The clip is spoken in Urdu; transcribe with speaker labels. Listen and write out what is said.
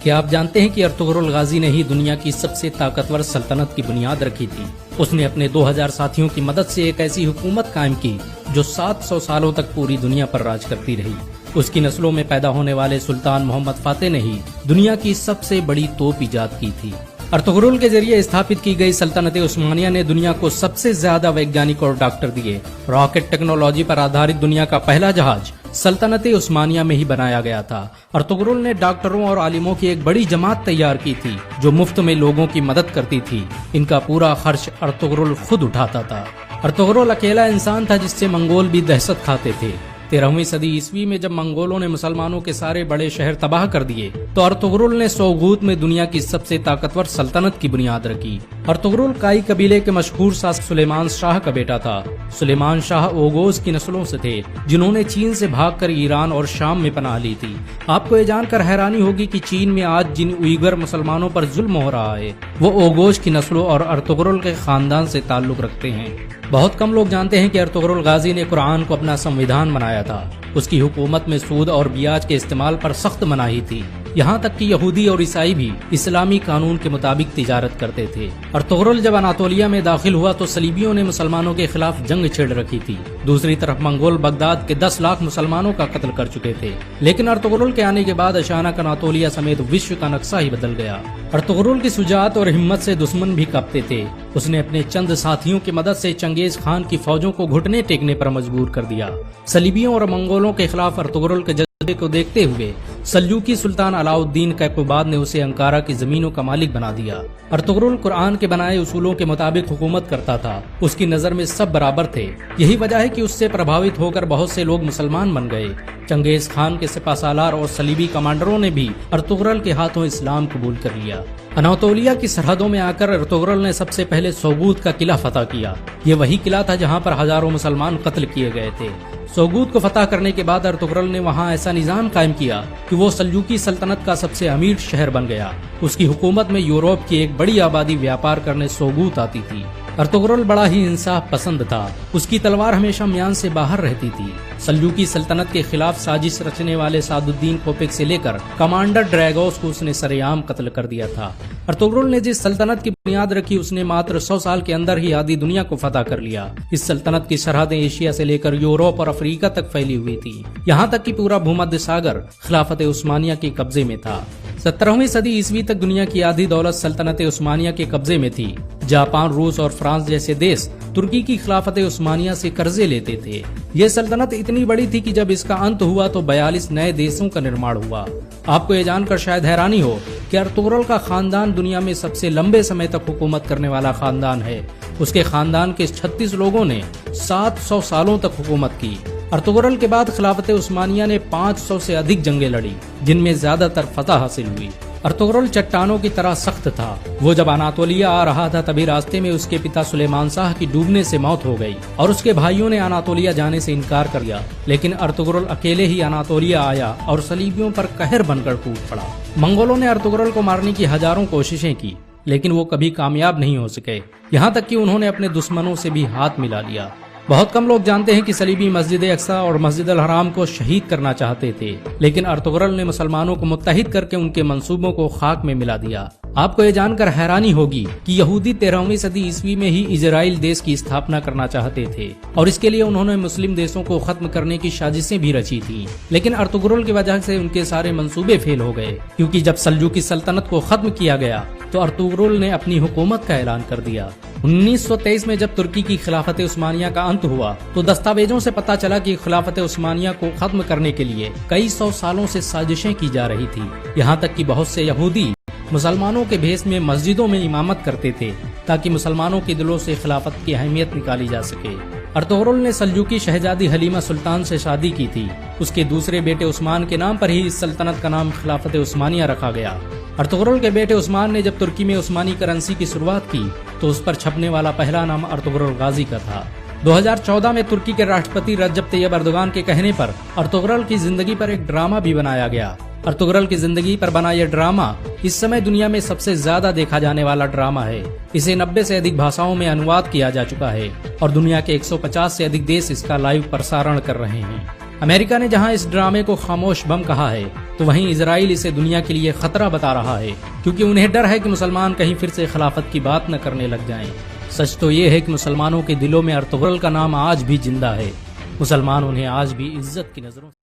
Speaker 1: کیا آپ جانتے ہیں کہ ارطغرل غازی نے ہی دنیا کی سب سے طاقتور سلطنت کی بنیاد رکھی تھی؟ اس نے اپنے 2000 ساتھیوں کی مدد سے ایک ایسی حکومت قائم کی جو 700 سالوں تک پوری دنیا پر راج کرتی رہی۔ اس کی نسلوں میں پیدا ہونے والے سلطان محمد فاتح نے ہی دنیا کی سب سے بڑی توپ ایجاد کی تھی۔ ارطغرل کے ذریعے استھاپت کی گئی سلطنت عثمانیہ نے دنیا کو سب سے زیادہ ویگیانک اور ڈاکٹر دیے۔ راکٹ ٹیکنالوجی پر آدھارت دنیا کا پہلا جہاز سلطنت عثمانیہ میں ہی بنایا گیا تھا۔ ارطغرل نے ڈاکٹروں اور عالموں کی ایک بڑی جماعت تیار کی تھی جو مفت میں لوگوں کی مدد کرتی تھی۔ ان کا پورا خرچ ارطغرل خود اٹھاتا تھا۔ ارطغرل اکیلا انسان تھا جس سے منگول بھی دہشت کھاتے تھے۔ 13ویں صدی عیسوی میں جب منگولوں نے مسلمانوں کے سارے بڑے شہر تباہ کر دیے تو ارطغرل نے سوغوت میں دنیا کی سب سے طاقتور سلطنت کی بنیاد رکھی۔ ارطغرل کائی قبیلے کے مشہور شاہ سلیمان شاہ کا بیٹا تھا۔ سلیمان شاہ اوغوز کی نسلوں سے تھے جنہوں نے چین سے بھاگ کر ایران اور شام میں پناہ لی تھی۔ آپ کو یہ جان کر حیرانی ہوگی کہ چین میں آج جن اوئیگر مسلمانوں پر ظلم ہو رہا ہے وہ اوغوز کی نسلوں اور ارطغرل کے خاندان سے تعلق رکھتے ہیں۔ بہت کم لوگ جانتے ہیں کہ ارطغرل غازی نے قرآن کو اپنا سنویدھان بنایا تھا۔ اس کی حکومت میں سود اور بیاج کے استعمال پر سخت مناہی تھی، یہاں تک کہ یہودی اور عیسائی بھی اسلامی قانون کے مطابق تجارت کرتے تھے۔ ارطغرل جب اناطولیہ میں داخل ہوا تو صلیبیوں نے مسلمانوں کے خلاف جنگ چھیڑ رکھی تھی۔ دوسری طرف منگول بغداد کے 10 لاکھ مسلمانوں کا قتل کر چکے تھے، لیکن ارطغرل کے آنے کے بعد اچانک اناطولیہ سمیت وشو کا نقشہ ہی بدل گیا۔ ارطغرل کی شجاعت اور ہمت سے دشمن بھی کانپتے تھے۔ اس نے اپنے چند ساتھیوں کی مدد سے چنگیز خان کی فوجوں کو گھٹنے ٹیکنے پر مجبور کر دیا۔ صلیبیوں اور منگولوں کے خلاف ارطغرل کے جذبے کو دیکھتے ہوئے سلجوقی سلطان علاؤالدین کیقوباد نے اسے انکارا کی زمینوں کا مالک بنا دیا۔ ارطغرل قرآن کے بنائے اصولوں کے مطابق حکومت کرتا تھا۔ اس کی نظر میں سب برابر تھے، یہی وجہ ہے کہ اس سے پربھاوت ہو کر بہت سے لوگ مسلمان بن گئے۔ چنگیز خان کے سپہ سالار اور صلیبی کمانڈروں نے بھی ارطغرل کے ہاتھوں اسلام قبول کر لیا۔ اناطولیہ کی سرحدوں میں آ کر ارطغرل نے سب سے پہلے سوغوت کا قلعہ فتح کیا۔ یہ وہی قلعہ تھا جہاں پر ہزاروں مسلمان قتل کیے گئے تھے۔ سوغوت کو فتح کرنے کے بعد ارطغرل نے وہاں ایسا نظام قائم کیا کہ وہ سلجوقی سلطنت کا سب سے امیر شہر بن گیا۔ اس کی حکومت میں یورپ کی ایک بڑی آبادی ویاپار کرنے سوغوت آتی تھی۔ ارطغرل بڑا ہی انصاف پسند تھا۔ اس کی تلوار ہمیشہ میان سے باہر رہتی تھی۔ سلجوقی سلطنت کے خلاف سازش رچنے والے سعد الدین کوپک سے لے کر کمانڈر ڈریگوس کو اس نے سرے عام قتل کر دیا تھا۔ ارطغرل نے جس سلطنت کی بنیاد رکھی اس نے ماتر 100 سال کے اندر ہی آدھی دنیا کو فتح کر لیا۔ اس سلطنت کی سرحدیں ایشیا سے لے کر یورپ اور افریقہ تک پھیلی ہوئی تھی، یہاں تک کہ پورا بھومدھیہ ساگر خلافت عثمانیہ کے قبضے میں تھا۔ 17ویں صدی عیسوی تک دنیا کی آدھی دولت سلطنت عثمانیہ کے قبضے میں تھی۔ جاپان، روس اور فرانس جیسے دیش ترکی کی خلافت عثمانیہ سے قرضے لیتے تھے۔ یہ سلطنت اتنی بڑی تھی کہ جب اس کا انت ہوا تو 42 نئے دیشوں کا نرماڑ ہوا۔ آپ کو یہ جان کر شاید حیرانی ہو کہ ارطغرل کا خاندان دنیا میں سب سے لمبے سمے تک حکومت کرنے والا خاندان ہے۔ اس کے خاندان کے 36 لوگوں نے 700 سالوں تک حکومت کی۔ ارطغرل کے بعد خلافت عثمانیہ نے 500 سے ادھک جنگیں لڑی جن میں زیادہ تر فتح حاصل ہوئی۔ ارطغرل چٹانوں کی طرح سخت تھا۔ وہ جب اناطولیہ آ رہا تھا تبھی راستے میں اس کے پتا سلیمان شاہ کی ڈوبنے سے موت ہو گئی اور اس کے بھائیوں نے اناطولیہ جانے سے انکار کر دیا، لیکن ارطغرل اکیلے ہی اناطولیہ آیا اور صلیبیوں پر قہر بن کر ٹوٹ پڑا۔ منگولوں نے ارطغرل کو مارنے کی ہزاروں کوششیں کی لیکن وہ کبھی کامیاب نہیں ہو سکے، یہاں تک کہ انہوں نے اپنے دشمنوں سے بھی ہاتھ ملا لیا۔ بہت کم لوگ جانتے ہیں کہ صلیبی مسجد اقصی اور مسجد الحرام کو شہید کرنا چاہتے تھے، لیکن ارطغرل نے مسلمانوں کو متحد کر کے ان کے منصوبوں کو خاک میں ملا دیا۔ آپ کو یہ جان کر حیرانی ہوگی کہ یہودی 13ویں صدی عیسوی میں ہی اسرائیل دیش کی استھاپنا کرنا چاہتے تھے اور اس کے لیے انہوں نے مسلم دیشوں کو ختم کرنے کی سازشیں بھی رچی تھیں، لیکن ارطغرل کی وجہ سے ان کے سارے منصوبے فیل ہو گئے، کیونکہ جب سلجوقی سلطنت کو ختم کیا گیا تو ارطغرل نے اپنی حکومت کا اعلان کر دیا۔ 1923 میں جب ترکی کی خلافت عثمانیہ کا انت ہوا تو دستاویزوں سے پتہ چلا کہ خلافت عثمانیہ کو ختم کرنے کے لیے کئی 100 سالوں سے سازشیں کی جا رہی تھی، یہاں تک کہ بہت سے یہودی مسلمانوں کے بھیس میں مسجدوں میں امامت کرتے تھے تاکہ مسلمانوں کے دلوں سے خلافت کی اہمیت نکالی جا سکے۔ ارطغرل نے سلجوقی شہزادی حلیمہ سلطان سے شادی کی تھی۔ اس کے دوسرے بیٹے عثمان کے نام پر ہی اس سلطنت کا نام خلافت عثمانیہ رکھا گیا۔ ارطغرل کے بیٹے عثمان نے جب ترکی میں عثمانی کرنسی کی شروعات کی تو اس پر چھپنے والا پہلا نام ارطغرل غازی کا تھا۔ 2014 میں ترکی کے راشٹرپتی رجب طیب اردوغان کے کہنے پر ارطغرل کی زندگی پر ایک ڈرامہ بھی بنایا گیا۔ ارطغرل کی زندگی پر بنا یہ ڈرامہ اس سمے دنیا میں سب سے زیادہ دیکھا جانے والا ڈرامہ ہے۔ اسے 90 سے ادھک بھاشاؤں میں انواد کیا جا چکا ہے اور دنیا کے 150 سے ادھک دیش اس کا لائیو پرسارن کر رہے ہیں۔ امریکہ نے جہاں اس ڈرامے کو خاموش بم کہا ہے تو وہیں اسرائیل اسے دنیا کے لیے خطرہ بتا رہا ہے، کیونکہ انہیں ڈر ہے کہ مسلمان کہیں پھر سے خلافت کی بات نہ کرنے لگ جائیں۔ سچ تو یہ ہے کہ مسلمانوں کے دلوں میں ارطغرل کا نام آج بھی زندہ ہے، مسلمان انہیں آج بھی عزت کی نظروں